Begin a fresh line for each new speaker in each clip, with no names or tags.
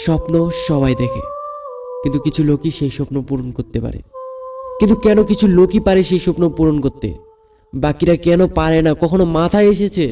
স্বপ্ন সবাই দেখে, কিন্তু কিছু লোকই সেই স্বপ্ন পূরণ করতে পারে। কিন্তু কেন কিছু লোকই পারে সেই স্বপ্ন পূরণ করতে, বাকিরা কেন পারে না? কখনো মাথায় এসেছে?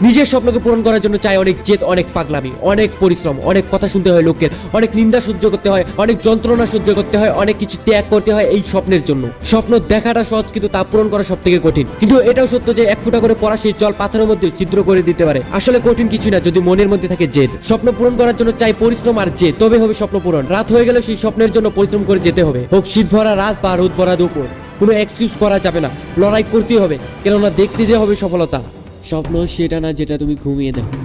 নিজের স্বপ্নকে পূরণ করার জন্য চাই অনেক জেদ, অনেক পাগলামি, অনেক পরিশ্রম, অনেক কথা শুনতে হয় লোকের, অনেক নিন্দা সহ্য করতে হয়, অনেক যন্ত্রণা সহ্য করতে হয়, অনেক কিছু ত্যাগ করতে হয় এই স্বপ্নের জন্য। স্বপ্ন দেখাটা সহজ, কিন্তু তা পূরণ করা সব থেকে কঠিন। কিন্তু এটাও সত্য যে এক ফুটা করে পড়া সেই জল পাথরের মধ্যে ছিদ্র করে দিতে পারে। আসলে কঠিন কিছু না যদি মনের মধ্যে থাকে জেদ। স্বপ্ন পূরণ করার জন্য চাই পরিশ্রম আর জেদ, তবে হবে স্বপ্ন পূরণ। রাত হয়ে গেলে সেই স্বপ্নের জন্য পরিশ্রম করে যেতে হবে, হোক শীত ভরা রাত বা রোদ ভরা দুপুর। কোনো এক্সকিউজ করা যাবে না, লড়াই করতেই হবে, কেননা দেখতে যে হবে সফলতা। স্বপ্ন সেটা না যেটা তুমি ঘুমিয়ে দেখো,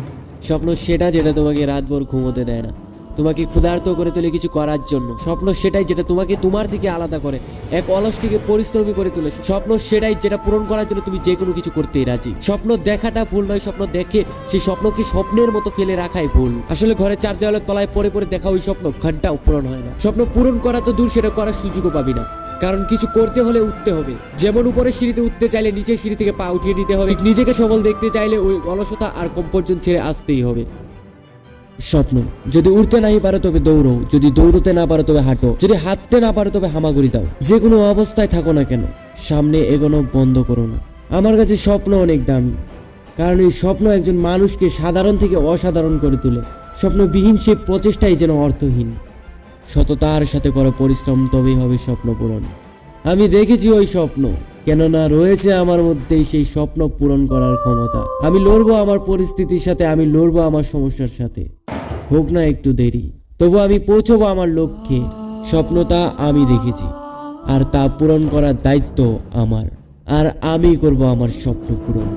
স্বপ্ন সেটা যেটা তোমাকে রাতভর ঘুমোতে দেয় না, তোমাকে ক্ষুধার্ত করে তোলে কিছু করার জন্য। স্বপ্ন সেটাই যেটা তোমাকে তোমার থেকে আলাদা করে, এক অলসটিকে পরিশ্রমী করে তোলে। স্বপ্ন সেটাই যেটা পূরণ করার জন্য তুমি যে কোনো কিছু করতেই রাজি। স্বপ্ন দেখাটা ভুল নয়, স্বপ্ন দেখে সেই স্বপ্নকে স্বপ্নের মতো ফেলে রাখাই ভুল। আসলে ঘরে চার দেওয়ালের তলায় পড়ে পড়ে দেখা ওই স্বপ্ন ঘন্টাও পূরণ হয় না। স্বপ্ন পূরণ করা তো দূর, সেটা করার সুযোগও পাবি না, কারণ কিছু করতে হলে উঠতে হবে। যেমন উপরের সিঁড়িতে উঠতে চাইলে নিচের সিঁড়ি থেকে পা উঠিয়ে নিতে হবে, নিজেকে সফল দেখতে চাইলে ওই অলসতা আর কম্পর্জন ছেড়ে আসতেই হবে। স্বপ্ন যদি উঠতে নাই পারো তবে দৌড়ো, যদি দৌড়তে না পারো তবে হাঁটো, যদি হাঁটতে না পারো তবে হামাগুড়ি দাও। যে কোনো অবস্থায় থাকো না কেন, সামনে এগোনো বন্ধ করো না। আমার কাছে স্বপ্ন অনেক দামি, কারণ এই স্বপ্ন একজন মানুষকে সাধারণ থেকে অসাধারণ করে তোলে। স্বপ্নবিহীন সে প্রচেষ্টাই যেন অর্থহীন। সততার সাথে করো পরিশ্রম, তবেই হবে স্বপ্ন পূরণ। আমি দেখেছি ওই স্বপ্ন, কেননা রয়েছে আমার মধ্যেই সেই স্বপ্ন পূরণ করার ক্ষমতা। আমি লড়বো আমার পরিস্থিতির সাথে, আমি লড়বো আমার সমস্যার সাথে, হোক না একটু দেরি, তবু আমি পৌঁছবো আমার লক্ষ্যে। স্বপ্নটা আমি দেখেছি, আর তা পূরণ করার দায়িত্ব আমার, আর আমি করব আমার স্বপ্ন পূরণ।